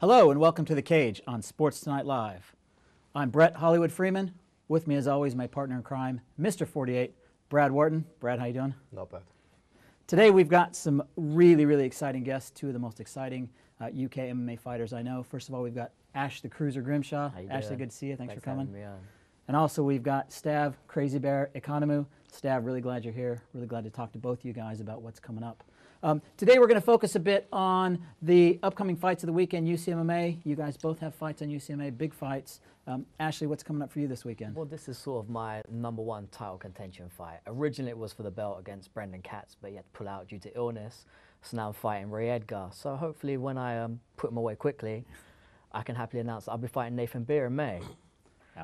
Hello and welcome to The Cage on Sports Tonight Live. I'm Bret Hollywood Freeman. With me as always, my partner in crime, Mr. 48, Brad Wharton. Brad, how you doing? Not bad. Today we've got some really exciting guests, two of the most exciting UK MMA fighters I know. First of all, we've got Ash the Cruiser Grimshaw. Ashleigh, good to see you. Thanks for coming. For having me on. And also we've got Stav Crazy Bear Economou. Stav, really glad you're here. Really glad to talk to both you guys about what's coming up. Today we're going to focus a bit on the upcoming fights of the weekend, UCMMA. You guys both have fights on UCMMA, big fights. Ashleigh, what's coming up for you this weekend? Well, this is sort of my #1 title contention fight. Originally it was for the belt against Brendan Katz, but he had to pull out due to illness. So now I'm fighting Ray Edgar. So hopefully when I put him away quickly, I can happily announce I'll be fighting Nathan Beer in May.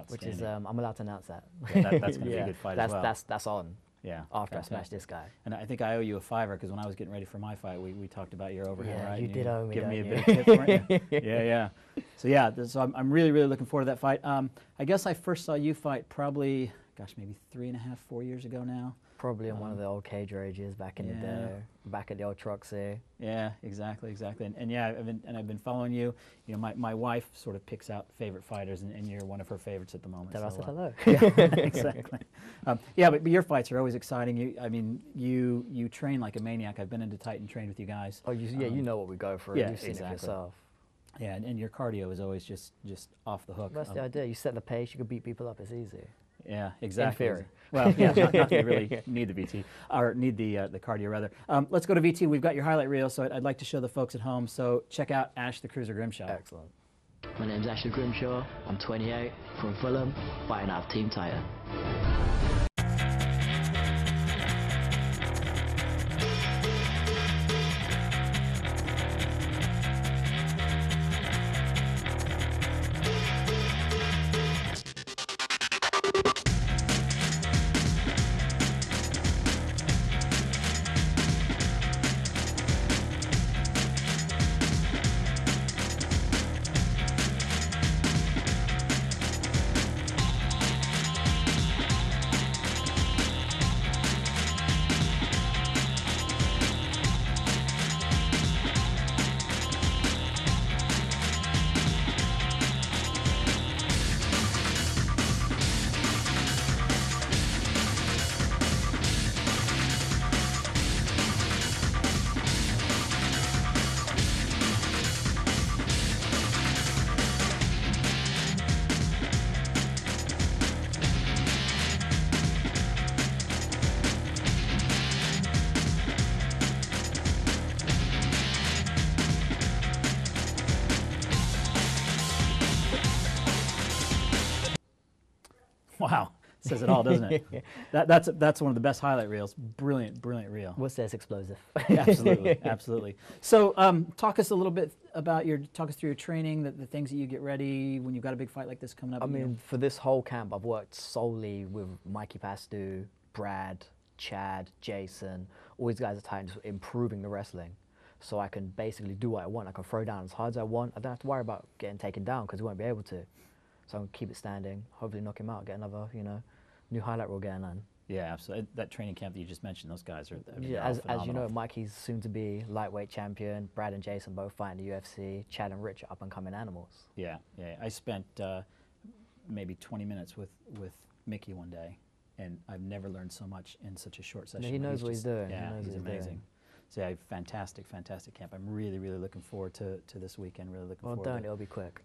Which is, I'm allowed to announce that. Yeah, that's going to be a good fight as well. That's on. Yeah, after fantastic. I smash this guy. And I think I owe you a $5 because when I was getting ready for my fight, we talked about your overhead, yeah, right? You did owe me, give me a you? bit of tip for it. Yeah. So yeah, so I'm really looking forward to that fight. I guess I first saw you fight probably, gosh, maybe 3.5, 4 years ago now. Probably in one of the old cage rages back in the day, back at the old Troxy. Yeah, exactly. And yeah, I've been following you. You know, my wife sort of picks out favorite fighters, and you're one of her favorites at the moment. Tell us hello. Yeah, exactly. Yeah, but your fights are always exciting. You train like a maniac. I've been into Titan trained with you guys. Oh, you know what we go through. Yeah, You've seen it yourself. Yeah, and your cardio is always just off the hook. That's the idea. You set the pace. You can beat people up. It's easy. Yeah, exactly. In theory. Well, yeah, not that you really need the VT, or need the cardio rather. Let's go to VT. We've got your highlight reel, so I'd like to show the folks at home. So check out Ash the Cruiser Grimshaw. Excellent. My name's Ashleigh Grimshaw. I'm 28, from Fulham, fighting out of Team Titan. Wow, says it all, doesn't it? That's one of the best highlight reels. Brilliant reel. What's this explosive? Absolutely. So talk us through your training, the things that you get ready when you've got a big fight like this coming up. I mean, for this whole camp, I've worked solely with Mikey Pastu, Brad, Chad, Jason. All these guys are tight, just improving the wrestling. So I can basically do what I want. I can throw down as hard as I want. I don't have to worry about getting taken down because we won't be able to. So I'm going to keep it standing, hopefully knock him out, get another, new highlight reel going on. Yeah, absolutely. That training camp that you just mentioned, those guys are as you know, Mikey's soon to be lightweight champion. Brad and Jason both fighting the UFC. Chad and Rich are up and coming animals. Yeah. I spent maybe 20 minutes with Mickey one day, and I've never learned so much in such a short session. No, he knows what he's doing. Yeah, he's amazing. Doing. So yeah, fantastic camp. I'm really looking forward to this weekend. Really looking forward. Well, don't. To It'll be quick.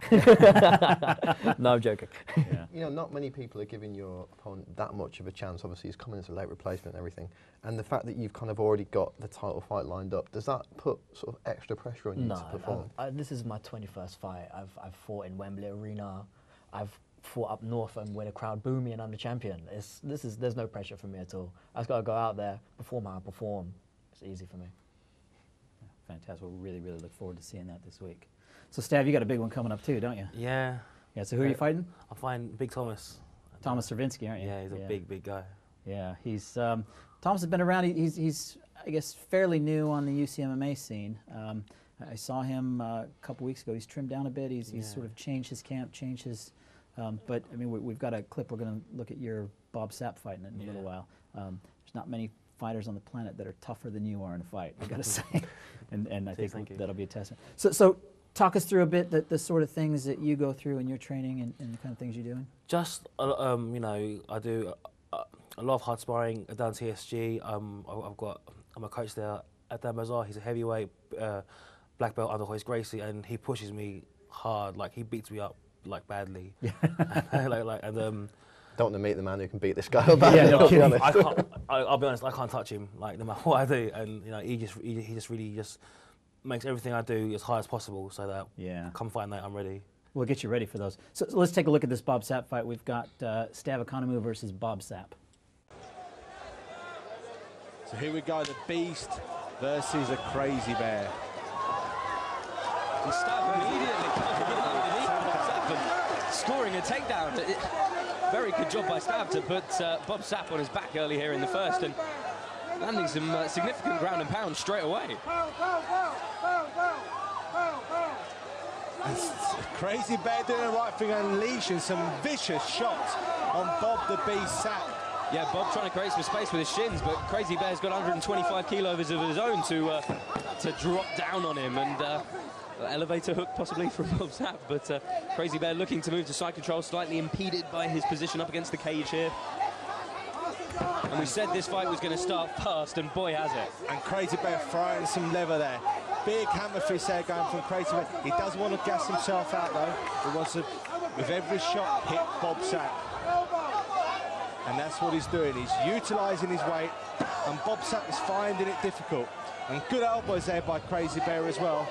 No, I'm joking. Yeah. You know, not many people are giving your opponent that much of a chance. Obviously, he's coming as a late replacement and everything. And the fact that you've kind of already got the title fight lined up, does that put sort of extra pressure on you to perform? This is my 21st fight. I've fought in Wembley Arena. I've fought up north and where the crowd boo me and I'm the champion. There's no pressure for me at all. I just got to go out there, perform how I perform. It's easy for me. Fantastic. We'll really look forward to seeing that this week. So, Stav, you got a big one coming up too, don't you? Yeah. Yeah. So who are you fighting? I'm fighting Big Thomas. Thomas Servinski, aren't you? Yeah, he's a big guy. Yeah, he's Thomas has been around. He's I guess fairly new on the UCMMA scene. I saw him a couple weeks ago. He's trimmed down a bit. He's sort of changed his camp, changed his. But I mean, we've got a clip. We're going to look at your Bob Sapp fight in a little while. There's not many fighters on the planet that are tougher than you are in a fight, I got to say. And I think that'll be a testament. So talk us through a bit the sort of things that you go through in your training and the kind of things you're doing. Just, you know, I do a lot of hard sparring down TSG. I'm a coach there at Dan Bazaar. He's a heavyweight black belt under Hoist Gracie, and he pushes me hard. Like, he beats me up like badly. Yeah. Don't want to meet the man who can beat this guy up badly. Yeah, no kidding. I'll be honest, I can't touch him. Like, no matter what I do, and you know, he just really makes everything I do as high as possible, so that come fight night, I'm ready. We'll get you ready for those. So let's take a look at this Bob Sapp fight. We've got Stav Economou versus Bob Sapp. So here we go, the Beast versus a Crazy Bear. And Stav immediately coming in underneath Bob Sapp and scoring a takedown. Very good job by Stav to put Bob Sapp on his back early here in the first and landing some significant ground and pound straight away. Crazy Bear doing the right thing, unleashing some vicious shots on Bob the Beast Sapp. Yeah, Bob trying to create some space with his shins, but Crazy Bear's got 125 kilos of his own to drop down on him, and elevator hook possibly from Bob Sapp, but Crazy Bear looking to move to side control, slightly impeded by his position up against the cage here. And we said this fight was going to start fast, and boy has it. And Crazy Bear throwing some lever there. Big hammer fist there going from Crazy Bear. He doesn't want to gas himself out though. He wants to, with every shot, hit Bob Sapp. And that's what he's doing. He's utilising his weight, and Bob Sapp is finding it difficult. And good elbows there by Crazy Bear as well.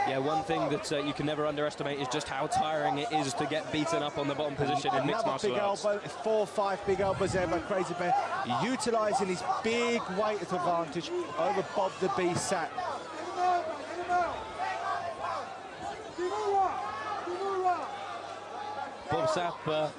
Yeah, one thing that you can never underestimate is just how tiring it is to get beaten up on the bottom position in mixed martial arts. Another big elbow, 4 or 5 big elbows there by Crazy Bear, utilising his big weight advantage over Bob the Beast Sapp. Bob Sapp,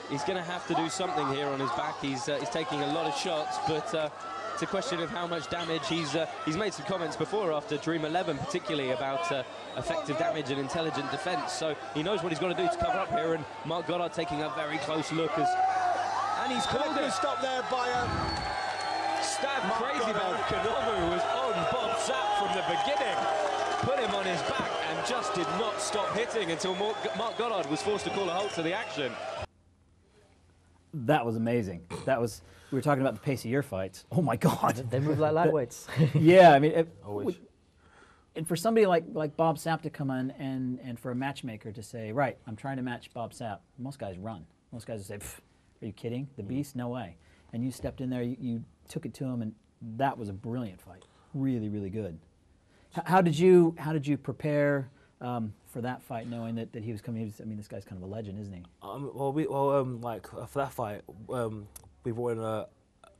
he's going to have to do something here on his back. He's taking a lot of shots, but it's a question of how much damage. He's made some comments before after Dream 11, particularly about effective damage and intelligent defence. So he knows what he's got to do to cover up here. And Mark Goddard taking a very close look and he's called it. Stop there by Stav Crazy Bear Economou was on Bob Sapp from the beginning. Put him on his back and just did not stop hitting until Mark Goddard was forced to call a halt to the action. That was amazing. That was, we were talking about the pace of your fights. Oh my God. They move like lightweights. Yeah, I mean, and for somebody like Bob Sapp to come in and for a matchmaker to say, right, I'm trying to match Bob Sapp, most guys run. Most guys say, are you kidding? The Beast? No way. And you stepped in there, you took it to him, and that was a brilliant fight. Really, really good. How did you prepare for that fight, knowing that he was coming? I mean, this guy's kind of a legend, isn't he? Like for that fight, we brought in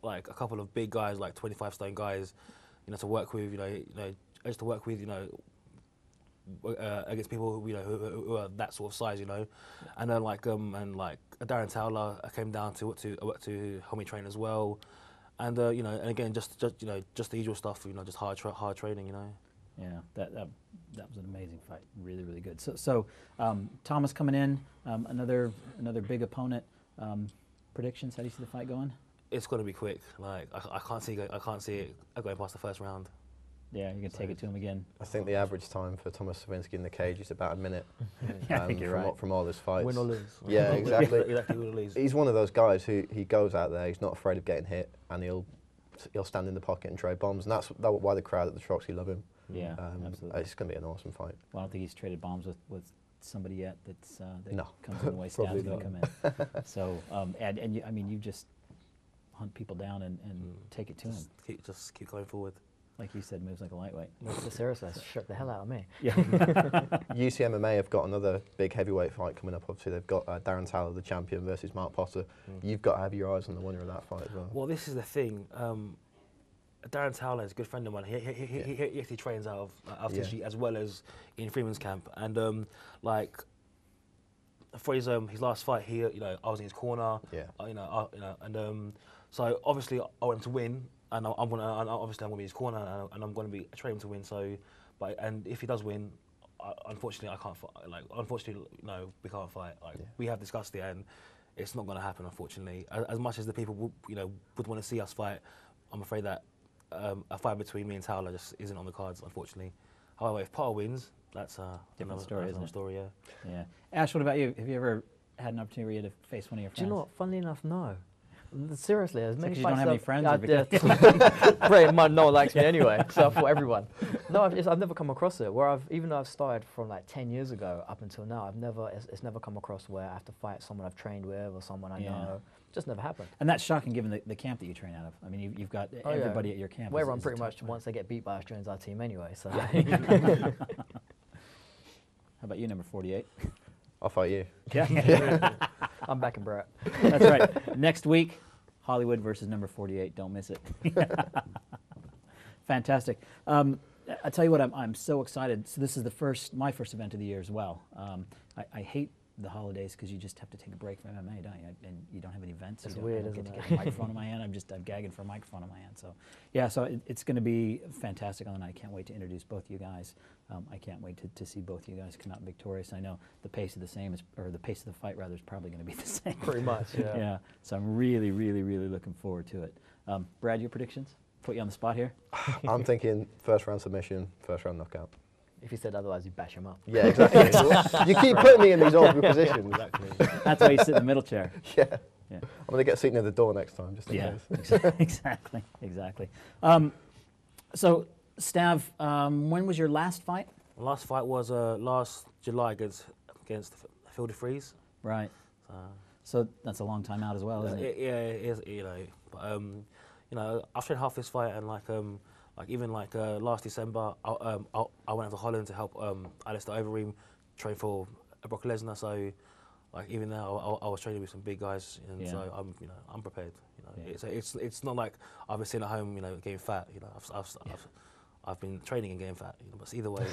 like a couple of big guys, like 25-stone guys, you know, to work with. You know, just to work with, you know, against people who are that sort of size, you know, and then like Darren Towler came down to help me train as well, and you know, and again just the usual stuff, you know, just hard training, you know. Yeah, that was an amazing fight. Really, really good. So Thomas coming in, another big opponent. Predictions? How do you see the fight going? It's going to be quick. Like I can't see it going past the first round. Yeah, you can take it to him again. I think the average time for Thomas Savinsky in the cage is about a minute. Yeah, I think you're right. From all his fights. Win or lose. Yeah, exactly. Exactly, win or lose. He's one of those guys who he goes out there, he's not afraid of getting hit, and he'll stand in the pocket and throw bombs, and that's why the crowd at the Troxy love him. Yeah, absolutely. It's going to be an awesome fight. Well, I don't think he's traded bombs with somebody yet that no. comes in the way Stav's going to come in. So, and I mean, you just hunt people down and take it to him. Just keep going forward. Like you said, moves like a lightweight. Seriously, shook the hell out of me. Yeah. UCMMA have got another big heavyweight fight coming up. Obviously, they've got Darren Towler, the champion, versus Mark Potter. You've got to have your eyes on the winner of that fight as well. Well, this is the thing. Darren Towler is a good friend of mine. He actually trains out of TSG as well as in Freeman's camp. And like for his last fight, I was in his corner. Yeah. And so obviously I want him to win, and I'm gonna be his corner, and I'm gonna be training to win. So, and if he does win, unfortunately I can't fight. Like unfortunately, no, we can't fight. Like we have discussed it, and it's not gonna happen. Unfortunately, as much as the people would want to see us fight, I'm afraid that a fight between me and Towler just isn't on the cards, unfortunately. However, if Potter wins, that's Different story, isn't another it? story, yeah. Yeah. Ash, what about you? Have you ever had an opportunity where you had to face one of your friends? Do you know what? Funnily enough, no. Seriously, as many Because you don't have any friends? Or Pretty much no one likes me anyway, so for everyone. No, I've never come across it. Where even though I've started from like 10 years ago up until now, it's never come across where I have to fight someone I've trained with or someone I know. Just never happened. And that's shocking given the camp that you train out of. I mean, you've got everybody at your camp. We run pretty much once they get beat by us, joins our team anyway. So. How about you, number 48? I'll fight you. Yeah. I'm back in Bret. That's right. Next week, Hollywood versus number 48. Don't miss it. Fantastic. I tell you what, I'm so excited. So this is my first event of the year as well. I hate the holidays because you just have to take a break from MMA, don't you? And you don't have any events. It's you weird, don't get isn't to it? get a microphone in my hand. I'm gagging for a microphone in my hand. So yeah, so it's going to be fantastic on the night. I can't wait to introduce both you guys. I can't wait to see both you guys come out victorious. I know the pace of the pace of the fight rather is probably going to be the same. Pretty much, yeah. Yeah. So I'm really, really, really looking forward to it. Brad, your predictions? Put you on the spot here. I'm thinking first round submission, first round knockout. If you said otherwise, you bash him up. Yeah, exactly. You keep putting me in these awkward positions. Exactly. That's why you sit in the middle chair. Yeah. Yeah. I'm going to get a seat near the door next time, just in case. Exactly. So, Stav, when was your last fight? The last fight was last July against Field of Freeze. Right. So that's a long time out as well, isn't it? Yeah, it is. But I've trained half this fight, and even last December, I went out to Holland to help Alistair Overeem train for Brock Lesnar. So, even now, I was training with some big guys, and so I'm prepared. It's not like I've been sitting at home, getting fat. I've been training and getting fat. But either way,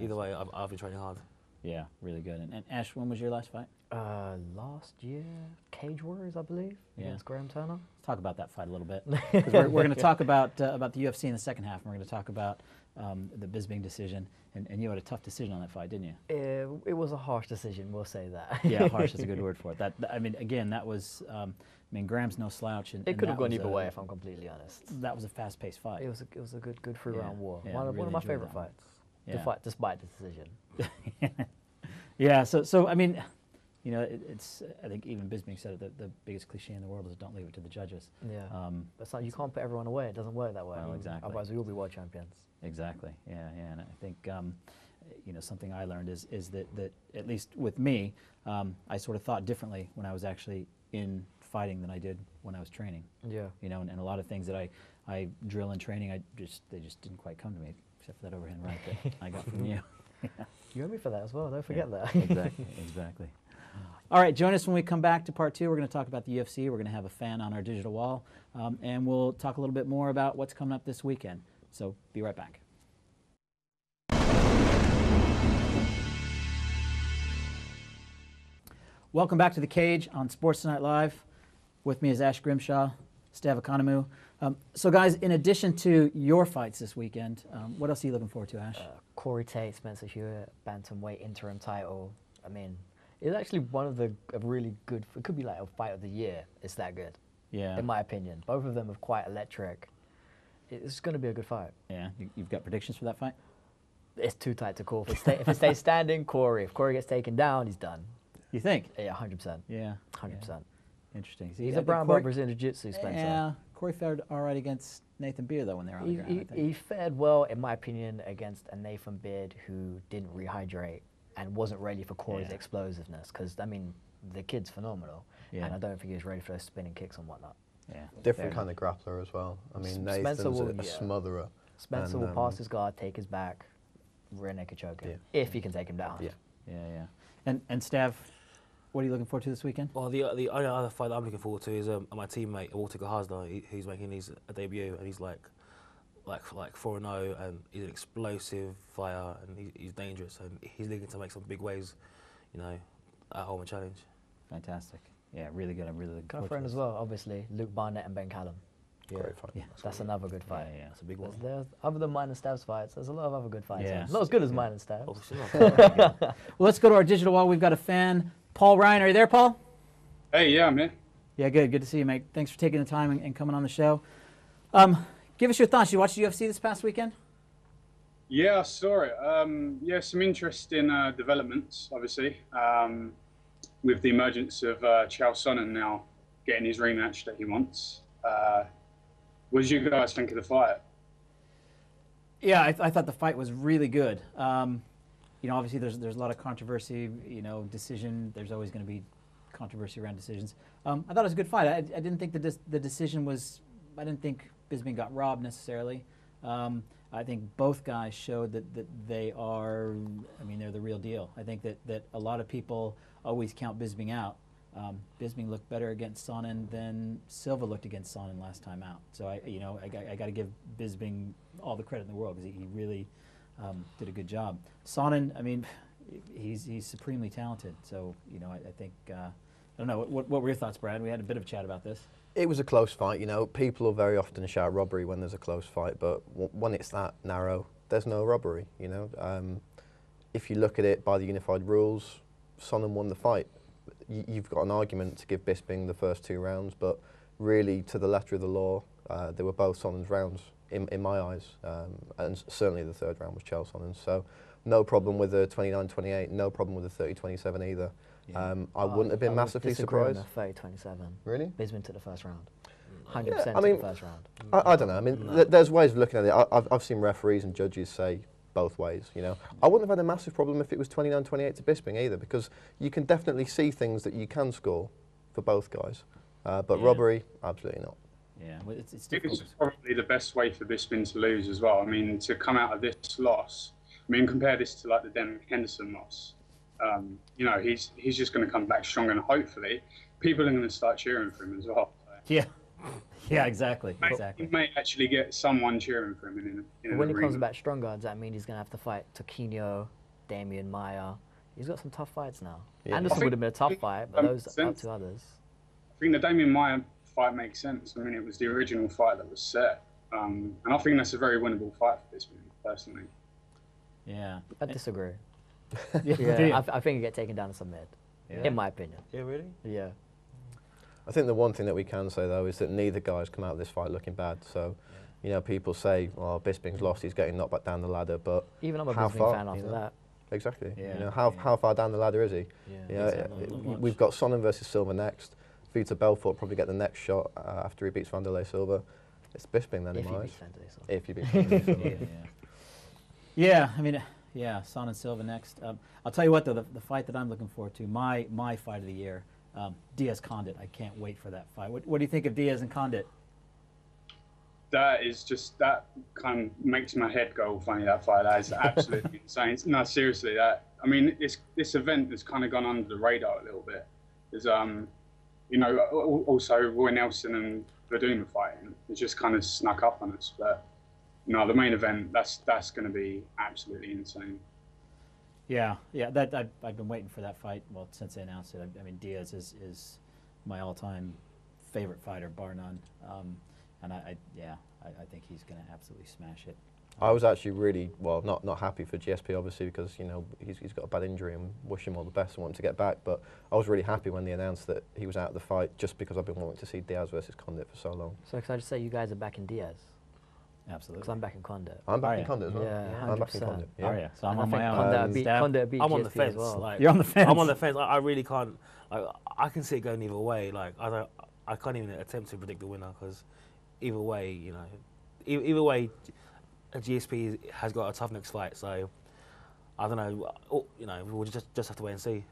either way, I've been training hard. Yeah, really good. And Ash, when was your last fight? Last year, Cage Warriors, I believe, against Graham Turner. Let's talk about that fight a little bit. 'Cause we're going to talk about the UFC in the second half, and we're going to talk about the Bisping decision. And you had a tough decision on that fight, didn't you? It was a harsh decision, we'll say that. Yeah, harsh is a good word for it. Again, that was, Graham's no slouch. It could have gone either way, if I'm completely honest. That was a fast-paced fight. It was a good 3-round war. Yeah, One really of my enjoyed favorite that one. fights, despite the decision. Yeah, so I mean, it's I think even Bisping said it, that the biggest cliche in the world is don't leave it to the judges. Yeah, but you can't put everyone away. It doesn't work that way. Well, exactly. Otherwise, we will be world champions. Exactly. Yeah, and I think something I learned is that at least with me, I sort of thought differently when I was actually in fighting than I did when I was training. Yeah. And a lot of things that I drill in training, they just didn't quite come to me, except for that overhand right that I got from you. You owe me for that as well. Don't forget that. Exactly. All right, join us when we come back to part 2. We're going to talk about the UFC. We're going to have a fan on our digital wall, and we'll talk a little bit more about what's coming up this weekend. So be right back. Welcome back to The Cage on Sports Tonight Live. With me is Ash Grimshaw, Stav Economou. So guys, in addition to your fights this weekend, what else are you looking forward to, Ash? Corey Tate, Spencer Hewitt, bantamweight interim title. I mean, it's actually one of a really good, it could be like a fight of the year. It's that good. Yeah. In my opinion. Both of them are quite electric. It's going to be a good fight. Yeah. You've got predictions for that fight? It's too tight to call. If it stays standing, Corey. If Corey gets taken down, he's done. You think? Yeah, 100%. Yeah. 100%. Yeah. Interesting. He's a brown belt Brazilian Jiu-Jitsu, Spencer. Yeah. Corey fared all right against Nathan Beard, though, when they were on the ground. He fared well, in my opinion, against a Nathan Beard who didn't rehydrate and wasn't ready for Corey's explosiveness. Because, I mean, the kid's phenomenal. Yeah. And I don't think he was ready for those spinning kicks and whatnot. Yeah. Different kind of grappler as well. I mean, Nathan's a smotherer. Spencer will pass his guard, take his back, rear naked choke him, if he can take him down. Yeah. And Stav, what are you looking forward to this weekend? Well, the only other fight that I'm looking forward to is my teammate Wharton who's making his debut, and he's like 4-0, and he's an explosive fighter, and he's dangerous, and he's looking to make some big waves, at home and challenge. Fantastic. Yeah, really good. I'm really looking forward to friend as well, obviously, Luke Barnett and Ben Callum. Yeah. Great fight. Yeah, that's another good fight. Yeah, that's a big one. Other than mine and Stav's fights, there's a lot of other good fights. Yeah. Not as good as mine and Stav's. Obviously not. Well, let's go to our digital wall. We've got a fan. Paul Ryan, are you there, Paul? Hey, yeah, man. Yeah, good. Good to see you, mate. Thanks for taking the time and coming on the show. Give us your thoughts. You watched UFC this past weekend? Yeah, I saw it. Yeah, some interesting developments, obviously, with the emergence of Chael Sonnen now getting his rematch that he wants. What did you guys think of the fight? Yeah, I thought the fight was really good. You know, obviously there's a lot of controversy. You know, decision. There's always going to be controversy around decisions. I thought it was a good fight. I didn't think the decision was. I didn't think Bisping got robbed necessarily. I think both guys showed that they are. I mean, they're the real deal. I think that a lot of people always count Bisping out. Bisping looked better against Sonnen than Silva looked against Sonnen last time out. So I got to give Bisping all the credit in the world because he really did a good job. Sonnen, I mean, he's supremely talented. So I think I don't know. What were your thoughts, Brad? We had a bit of a chat about this. It was a close fight. People will very often shout robbery when there's a close fight, but when it's that narrow, there's no robbery. If you look at it by the unified rules, Sonnen won the fight. You've got an argument to give Bisping the first 2 rounds, but really, to the letter of the law, they were both Sonnen's rounds in my eyes, and certainly the 3rd round was Chael Sonnen. So no problem with the 29-28, no problem with the 30-27 either. Yeah. I wouldn't have been massively surprised. 30-27. Really? Bisping took the first round. 100% I mean, took the first round. I don't know. I mean, there's ways of looking at it. I've seen referees and judges say both ways. I wouldn't have had a massive problem if it was 29-28 to Bisping either, because you can definitely see things that you can score for both guys. But robbery, absolutely not. Yeah, well, it's I think difficult. it's probably the best way for Bisping to lose as well. I mean, to come out of this loss, I mean, compare this to like the Den Henderson loss. He's just going to come back stronger, and hopefully people are going to start cheering for him as well. So. Yeah, exactly. He may actually get someone cheering for him in an When he arena. comes back stronger, does that mean he's going to have to fight Toquinho, Damian Maia? He's got some tough fights now. Yeah. Anderson would have been a tough fight, but those up to others. I think the Damian Maia fight makes sense. I mean, it was the original fight that was set. And I think that's a very winnable fight for Bisping, personally. Yeah. I disagree. Yeah. I think you get taken down to some mid, in my opinion. Yeah, really? Yeah. I think the one thing that we can say, though, is that neither guys come out of this fight looking bad. So, people say, well, Bisping's lost, he's getting knocked back down the ladder, but Even I'm a how Bisping far, fan after that. Exactly. Yeah, How far down the ladder is he? Not We've got Sonnen versus Silva next. Vitor Belfort probably get the next shot after he beats Wanderlei Silva. It's Bisping then, in my eyes. If he beats Wanderlei Silva. Yeah, I mean, Sonnen Silva next. I'll tell you what, though, the fight that I'm looking forward to, my fight of the year, Diaz Condit. I can't wait for that fight. What do you think of Diaz and Condit? That kind of makes my head go all funny, that fight. That is absolutely insane. No, seriously, I mean, this event has kind of gone under the radar a little bit. There's, also Roy Nelson and Verdun fighting. It just kind of snuck up on us. But, the main event, that's going to be absolutely insane. Yeah. I've been waiting for that fight, well, since they announced it. I mean, Diaz is my all-time favorite fighter, bar none. And I think he's going to absolutely smash it. I was actually really, not happy for GSP, obviously, because, he's got a bad injury and wish him all the best and want him to get back. But I was really happy when they announced that he was out of the fight, just because I've been wanting to see Diaz versus Condit for so long. So can I just say you guys are back in Diaz? Absolutely. Because I'm back in Condit. I'm back in Condit as well. Yeah, I'm back in 100%. Condit. Oh, yeah. So I'm And on I my think own. Condit beat I'm on GSP the fence. as well. You're on the fence. I'm on the fence. I really can't. I can see it going either way. I can't even attempt to predict the winner because either way, either way, a GSP has got a tough next fight. So I don't know. We'll just have to wait and see.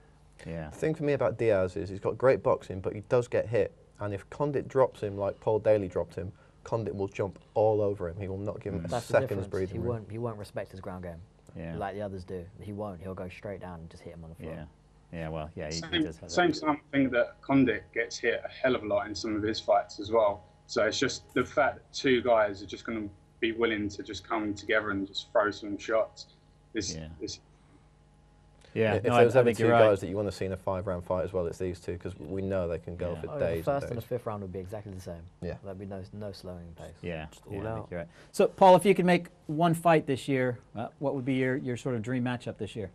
Yeah. The thing for me about Diaz is he's got great boxing, but he does get hit. And if Condit drops him like Paul Daly dropped him, Condit will jump all over him. He will not give him a second's breathing room. He won't respect his ground game, like the others do. He won't. He'll go straight down and just hit him on the floor. Yeah. Well, yeah. He does have Same time, I think that Condit gets hit a hell of a lot in some of his fights as well. So it's just the fact that 2 guys are just going to be willing to just come together and just throw some shots. If there's ever 2 guys that you want to see in a 5-round fight as well, it's these 2, because we know they can go for days. The first and and days. the 5th round would be exactly the same. Yeah. There'd be no slowing pace. Yeah. Just all out. You're right. So, Paul, if you could make one fight this year, what would be your sort of dream matchup this year?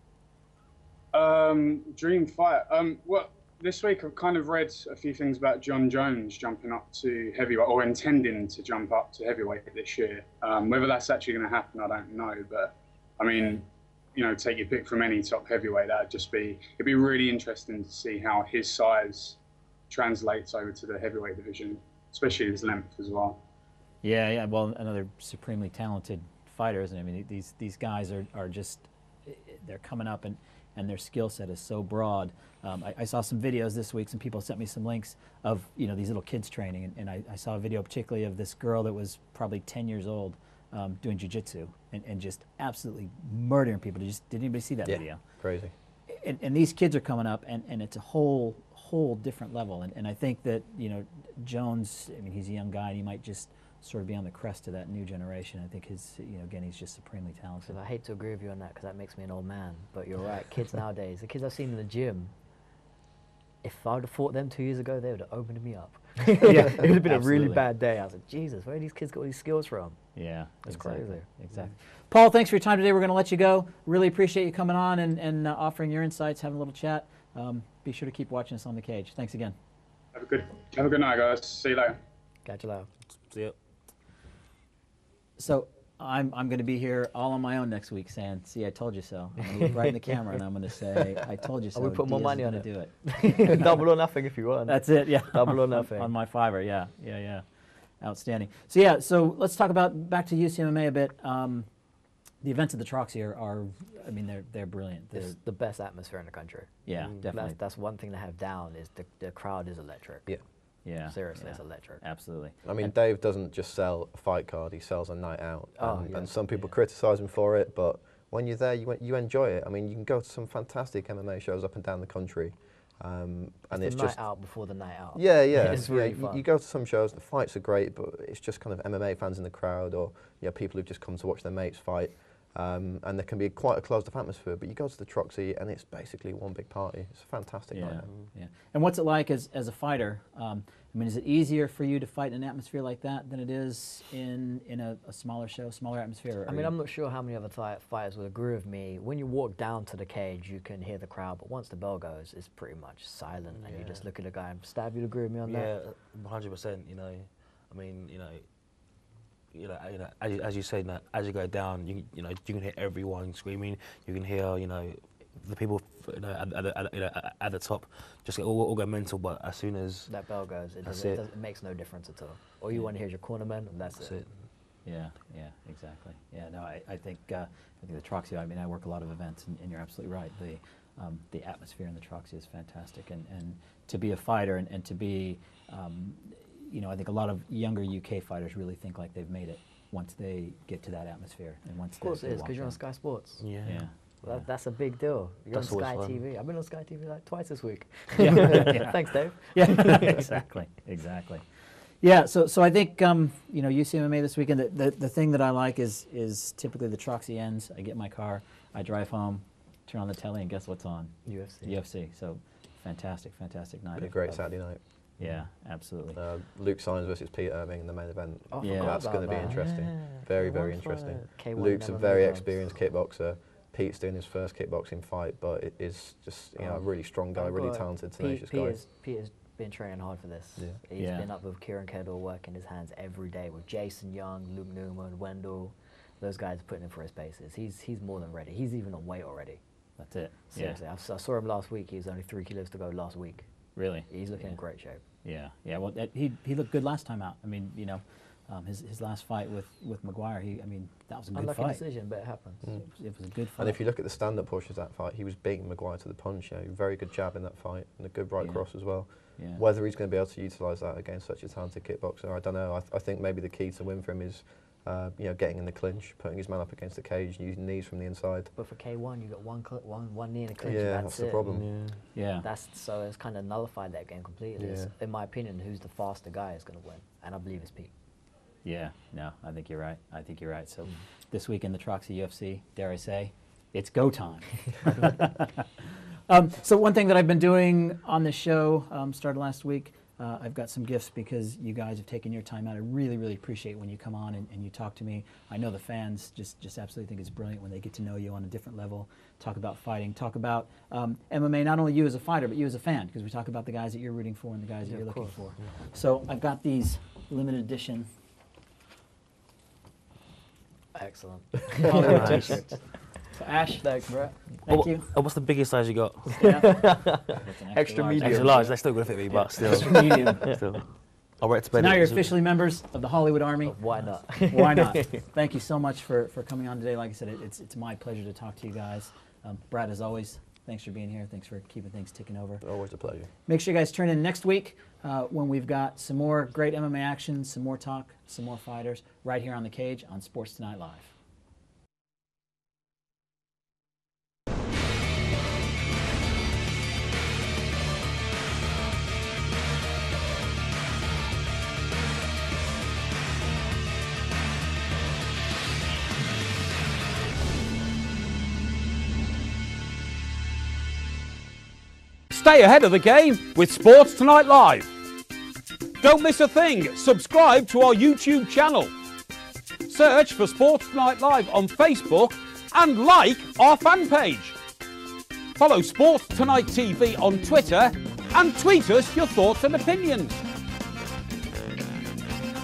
Dream fight. Well, this week I've kind of read a few things about John Jones jumping up to heavyweight, or intending to jump up to heavyweight this year. Whether that's actually going to happen, I don't know. But I mean, you know, take your pick from any top heavyweight. It'd be really interesting to see how his size translates over to the heavyweight division, especially his length as well. Yeah, yeah. Well, another supremely talented fighter, isn't it? I mean, these guys are just, they're coming up, and their skill set is so broad. I saw some videos this week. Some people sent me some links of, you know, these little kids training, and I saw a video particularly of this girl that was probably 10 years old doing jiu-jitsu and just absolutely murdering people. Did anybody see that video? Crazy. And these kids are coming up, and it's a whole different level. And I think that, you know, Jones, I mean, he's a young guy, and he might just sort of be on the crest of that new generation. I think again, he's just supremely talented. I hate to agree with you on that because that makes me an old man, but you're right. Kids nowadays, the kids I've seen in the gym, if I would have fought them 2 years ago, they would have opened me up. Yeah, it would have been a really bad day. I was like, Jesus, where do these kids get all these skills from? Yeah, it's exactly, crazy. Exactly. Paul, thanks for your time today. We're going to let you go. Really appreciate you coming on and offering your insights, having a little chat. Be sure to keep watching us on The Cage. Thanks again. Have a good night, guys. See you later. Catch you later. See ya. So I'm going to be here all on my own next week saying, see, I told you so. I'm going to look right in the camera and I'm going to say, I told you so. We put more money on it. Do it. Double or nothing if you want. That's it, yeah. Double or nothing. On my Fiverr, yeah. Outstanding. So yeah, so let's talk about back to UCMMA a bit. The events at the Troxy are I mean, they're brilliant. It's the best atmosphere in the country. Yeah, definitely. That's one thing to have down is the crowd is electric. Yeah. Yeah. Seriously, yeah. it's electric. Absolutely. I mean, Dave doesn't just sell a fight card, he sells a night out. Oh, and some people criticise him for it, but when you're there, you enjoy it. I mean, you can go to some fantastic MMA shows up and down the country. And it's the just night out before the night out. Yeah. It's really fun. You go to some shows, the fights are great, but it's just kind of MMA fans in the crowd, or people who've just come to watch their mates fight. And there can be quite a closed-up atmosphere, but you go to the Troxy and it's basically one big party. It's a fantastic night out. Yeah. And what's it like as a fighter? I mean, is it easier for you to fight in an atmosphere like that than it is in a smaller show, smaller atmosphere? I mean, I'm not sure how many other fighters would agree with me. When you walk down to the cage, you can hear the crowd, but once the bell goes, it's pretty much silent, and you just look at the guy and Stav, you'd agree with me on that? Yeah, 100%. You know, I mean, as you say, as you go down, you can hear everyone screaming. You can hear, the people, at the top, just all go mental. But as soon as that bell goes, it makes no difference at all. All you want to hear is your cornerman, and that's it. Yeah, exactly. Yeah, no, I think the Troxy. I mean, I work a lot of events, and you're absolutely right. The atmosphere in the Troxy is fantastic, and to be a fighter and to be, I think a lot of younger UK fighters really think like they've made it once they get to that atmosphere, and once. Of course, it is because you're on Sky Sports. Yeah. Well, that's a big deal. You're on Sky TV. I've been on Sky TV like twice this week. Yeah. Thanks, Dave. Yeah, exactly. Yeah, so I think UCMMA this weekend. The thing that I like is typically the Troxy ends. I get in my car, I drive home, turn on the telly, and guess what's on? UFC. So fantastic night. Been a great Saturday night. Yeah, absolutely. Luke Saenz versus Pete Irving in the main event. Oh, yeah, that's going to be interesting. Yeah. Very interesting. Luke's a very experienced kickboxer. Pete's doing his first kickboxing fight, but it is just a really strong guy, really talented, tenacious guy. Pete has been training hard for this. Yeah. He's been up with Kieran Kedal, working his hands every day with Jason Young, Luke Newman, Wendell. Those guys are putting him for his paces. He's more than ready. He's even on weight already. That's it. Seriously, I saw him last week. He was only 3 kilos to go last week. Really? He's looking in great shape. Yeah. Well, he looked good last time out. I mean, his last fight with Maguire, that was a good Unlucky fight. decision, but it happens. It was a good fight. And if you look at the stand-up portion of that fight, he was beating Maguire to the punch. Very good jab in that fight, and a good right cross as well. Yeah. Whether he's going to be able to utilise that against such a talented kickboxer, I don't know. I think maybe the key to win for him is, getting in the clinch, putting his man up against the cage, and using knees from the inside. But for K1, you got one knee in the clinch. Yeah, that's the problem. Yeah. So it's kind of nullified that game completely. Yeah. In my opinion, who's the faster guy is going to win, and I believe it's Pete. Yeah, no, I think you're right. So this week in the Troxy UFC, dare I say, it's go time. So one thing that I've been doing on this show, started last week, I've got some gifts because you guys have taken your time out. I really appreciate when you come on and you talk to me. I know the fans just absolutely think it's brilliant when they get to know you on a different level, talk about fighting, talk about MMA, not only you as a fighter, but you as a fan, because we talk about the guys that you're rooting for and the guys that you're looking for. Yeah. So I've got these limited edition Excellent. t-shirts. Ash. Thanks, Brett. Thank you. What's the biggest size you got? Yeah. That's an Extra large. medium. Extra large. They're still going to fit me, but still. Extra medium. still. I'll wear it to So bed. now you're officially members of the Hollywood Army. Why not? Why not? Thank you so much for coming on today. Like I said, it's my pleasure to talk to you guys. Brad, as always, thanks for being here. Thanks for keeping things ticking over. Always a pleasure. Make sure you guys turn in next week when we've got some more great MMA action, some more talk, some more fighters, right here on The Cage on Sports Tonight Live. Stay ahead of the game with Sports Tonight Live. Don't miss a thing. Subscribe to our YouTube channel. Search for Sports Tonight Live on Facebook and like our fan page. Follow Sports Tonight TV on Twitter and tweet us your thoughts and opinions.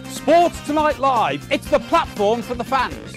Sports Tonight Live, it's the platform for the fans.